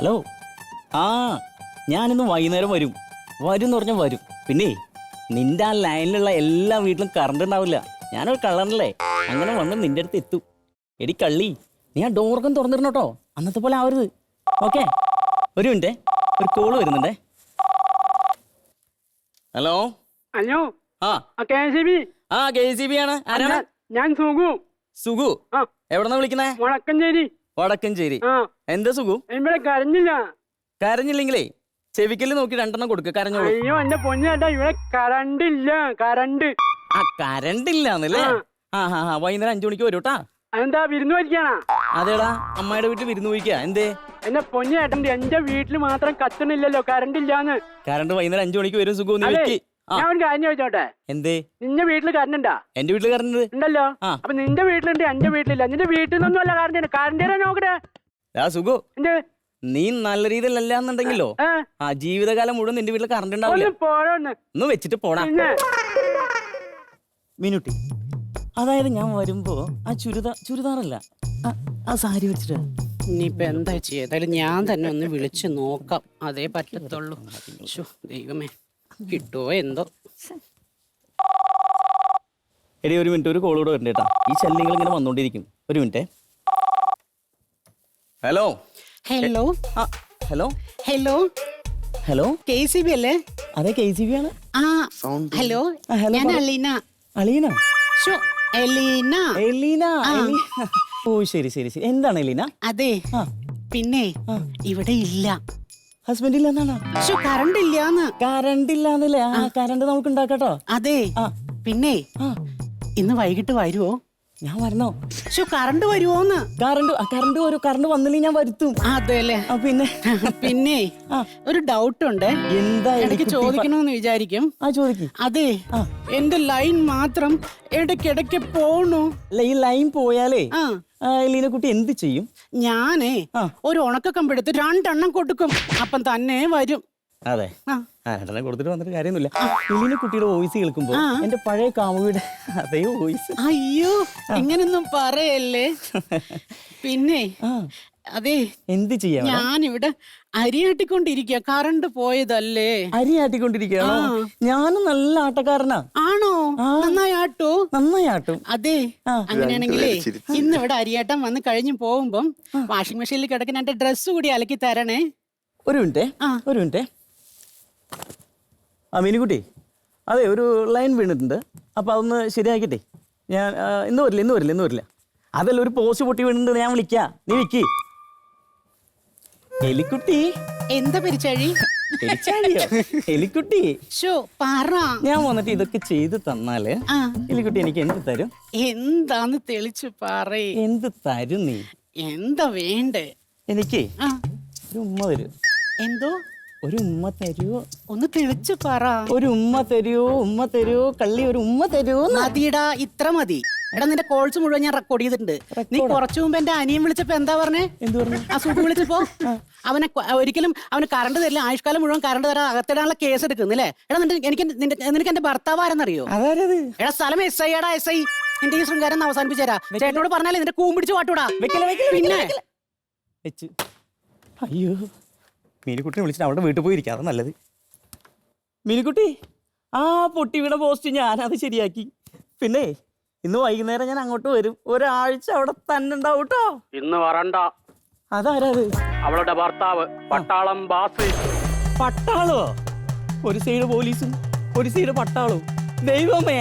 Hello. ആ ഞാനിന്ന് വൈകുന്നേരം വരും എന്ന് പറഞ്ഞാൽ വരും. പിന്നെ നിന്റെ ആ ലൈനിലുള്ള എല്ലാ വീട്ടിലും കറണ്ട് ഉണ്ടാവില്ല. ഞാനൊരു കള്ളനല്ലേ, അങ്ങനെ വന്ന് നിന്റെ അടുത്ത് എത്തും. എടി കള്ളി, നീ ആ ഡോർക്കം തുറന്നിരുന്നു കേട്ടോ, അന്നത്തെ പോലെ ആവരുത്. ഓക്കെ, ഒരു മിനിറ്റ്, ഒരു കോള് വരുന്നുണ്ടേ. ഹലോ. ഹലോ. ആ KCB ആണ്. ആരാണ്? ഞാൻ സുഗു. സുഗു? എവിടെന്നാ വിളിക്കുന്നേ? വടക്കഞ്ചേരി. എന്താ സുഗു? ഇവിടെ കരഞ്ഞില്ല. കരഞ്ഞില്ലെങ്കിലേ ചെവിക്കല് നോക്കി 2 കൊടുക്ക, കരഞ്ഞോളൂ. അയ്യോ എന്റെ പൊന്നേട്ടാ, ഇവിടെ കറണ്ട് ഇല്ല. കരണ്ട് ഇല്ലാന്നല്ലേ? വൈകുന്നേരം 5 മണിക്ക് വരും കേട്ടാ. അതെന്താ, വിരുന്ന് പോയിരിക്കാണാ? അതേടാ, അമ്മയുടെ വീട്ടിൽ വിരുന്ന് പോയിക്കാ. എന്തേ? എന്റെ പൊന്നേട്ടൻ്റെ എന്റെ വീട്ടിൽ മാത്രം കത്തണില്ലല്ലോ, കറണ്ട് ഇല്ലാന്ന്. കറണ്ട് വൈകുന്നേരം 5 മണിക്ക് വരും സുഗു. നീ വെക്ക്. ഞാൻ ഒരു കാര്യം ചോദിച്ചോട്ടെ? എന്തേ? നിന്റെ വീട്ടിൽ കറണ്ട് ഉണ്ടാ? എന്റെ വീട്ടിൽ കറണ്ട് ഉണ്ടല്ലോ. അപ്പൊ നിന്റെ വീട്ടിലുണ്ട്, എന്റെ വീട്ടിലില്ല. നിന്റെ വീട്ടിൽ നിന്നൊന്നും അല്ല കറണ്ട്. കറണ്ട് നോക്കട്ടെ. സുഗു, എന്ത്? നീ നല്ല രീതിയിലല്ലാന്നുണ്ടെങ്കിലോ ആ ജീവിതകാലം മുഴുവൻ നിന്റെ വീട്ടിൽ കറണ്ട് ഉണ്ടാവില്ല. ഒന്ന് വെച്ചിട്ട് പോടാ. മിനുട്ടി, അതായത് ഞാൻ വരുമ്പോ ആ ചുരിദാറല്ല, ആ സാരി വെച്ചിട്ട്. ഇനിയിപ്പോ എന്താ ചെയ്താലും ഞാൻ തന്നെ ഒന്ന് വിളിച്ചു നോക്കാം, അതേ പറ്റത്തുള്ളൂ. ദൈവമേ, കിട്ടുവോ എന്തോ. എടി ഒരു മിനിറ്റ്, ഒരു കോൾ കൂടെ വരണ്ട കേട്ടാ. ഈ ശല്യങ്ങൾ ഇങ്ങനെ വന്നോണ്ടിരിക്കും. ഒരു minute. Hello. Hello. Hello. Hello. Hello. KCB അല്ലേ? അതെ, KCB ആണ്. ഹലോ, ഞാൻ അലീന. അലീന? എലീന. എലീന. ഓ ശരി. എന്താണ് എലീന? അതെ, പിന്നെ ഇവിടെ ഇല്ല. ഹസ്ബൻഡ് ഇല്ലെന്നാണ്? കറണ്ട് ഇല്ലാന്ന്. കറണ്ട് ഇല്ലാന്നല്ലേ? കറണ്ട് നമുക്ക് ഉണ്ടാക്കട്ടോ. അതെ, പിന്നെ ഇന്ന് വൈകിട്ട് വരുവോ? ഞാൻ വരണോ? കറണ്ട് വരുവോന്ന്? കറണ്ട് വരും. കറണ്ട് വന്നില്ലെങ്കിൽ ഞാൻ വരുത്തും. അതെല്ലേ? പിന്നെ ഒരു ഡൗട്ട് ഉണ്ട്. എന്താ? ഇടയ്ക്ക് ചോദിക്കണമെന്ന് വിചാരിക്കും. ചോദിക്കും. അതെ, എന്റെ ലൈൻ മാത്രം ഇടയ്ക്കിടയ്ക്ക് പോണു. ഈ ലൈൻ പോയാലേ എലീന കുട്ടി എന്ത് ചെയ്യും? ഞാനേ ഒരു ഉണക്കക്കമ്പെടുത്ത് 2 എണ്ണം കൊടുക്കും, അപ്പം തന്നെ വരും. അതെ, 2 എണ്ണം കൊടുത്തിട്ട് വന്നിട്ട് കാര്യമൊന്നുമില്ല. എലീന കുട്ടിയുടെ വോയിസ് കേൾക്കുമ്പോ എന്റെ പഴയ കാമുകിയുടെ അതേ വോയിസ്. അയ്യോ, ഇങ്ങനൊന്നും പറയല്ലേ. പിന്നെ അതെ, എന്ത് ചെയ്യാ? ഞാനിവിടെ അരിയാട്ടിക്കൊണ്ടിരിക്കുക. കറണ്ട് പോയതല്ലേ? അരിയാട്ടിക്കൊണ്ടിരിക്കുകയാണോ? ഞാനും നല്ല ആട്ടക്കാരനാ. ആണോ? നന്നായാട്ടോ? നന്നായാട്ടും. അതെ, അങ്ങനെയാണെങ്കിലേ ഇന്ന് ഇവിടെ അരിയാട്ടം വന്ന് കഴിഞ്ഞു പോകുമ്പം വാഷിംഗ് മെഷീനിൽ കിടക്കുന്ന എന്റെ ഡ്രസ്സ് കൂടി അലക്കി തരണേ. ഒരു മിനിറ്റ്. മീനുകുട്ടി, അതെ, ഒരു ലൈൻ വീണിട്ടുണ്ട്. അപ്പൊ അതൊന്ന് ശരിയാക്കിട്ടെ. ഞാൻ ഇന്ന് വരില്ല. അതല്ല, ഒരു പോസ്റ്റ് പൊട്ടി വീണിട്ടുണ്ട്, ഞാൻ വിളിക്കാം. നീ വിക്കി. എലിക്കുട്ടി. എന്താ പെരിച്ചാഴി? എലിക്കുട്ടി, പറ. ഞാൻ വന്നിട്ട് ഇതൊക്കെ ചെയ്ത് തന്നാല് എലിക്കുട്ടി എനിക്ക് എന്ത് തരും? എന്താന്ന് തെളിച്ചു പറയ്. എന്ത് തരും നീ? എന്താ വേണ്ടേ? എനിക്ക് ഒരു ഉമ്മ തരൂ. എന്തോ? ഒരു ഉമ്മ തരുവോ? ഒന്ന് തെളിച്ചു പറ. ഒരു ഉമ്മ തരുവോ കള്ളി? ഒരു ഉമ്മ തരുവോ? മതിടാ, ഇത്ര മതി. എടാ, നിന്റെ കോൾസ് മുഴുവൻ ഞാൻ റെക്കോർഡ് ചെയ്തിട്ടുണ്ട്. നീ കുറച്ചു മുമ്പ് എന്റെ അനിയൻ വിളിച്ചപ്പോ എന്താ പറഞ്ഞേ? എന്ത് പറഞ്ഞു? ആ സുഖം വിളിച്ചപ്പോ ഒരിക്കലും അവന് കറണ്ട് തരില്ല, ആയുഷ്കാലം മുഴുവൻ കറണ്ട് തരാൻ അകത്തിടാനുള്ള കേസ് എടുക്കുന്നില്ലേ? എടാ, നിനക്ക് എന്റെ ഭർത്താവ് ആരെന്നറിയോ? എടാ, സ്ഥലം SI ടാ, SI. നിന്റെ ഈ ശൃംഗാരം അവസാനിപ്പിച്ചേരാ. ചേട്ടനോട് പറഞ്ഞാലേ നിന്റെ കൂമ്പിടിച്ച് പാട്ടൂടാ. പിന്നെ അയ്യോ, മീനുകുട്ടിനെ വിളിച്ചിട്ട് അവിടെ വീട്ടിൽ പോയിരിക്കാം, അത് നല്ലത്. മീനുകുട്ടി, പൊട്ടി വീണ പോസ്റ്റ് ഞാനത് ശരിയാക്കി. പിന്നെ ഇന്ന് വൈകുന്നേരം ഞാൻ അങ്ങോട്ട് വരും. ഒരാഴ്ച അവിടെ തന്നെ ഉണ്ടാവും കേട്ടോ. ഇന്ന് വരണ്ട. അതാരത്? അവളുടെ ഭർത്താവ്, പട്ടാളം ബാസ്. പട്ടാളോ? ഒരു സൈഡ് പോലീസും ഒരു സൈഡ് പട്ടാളവും. ദൈവമേ.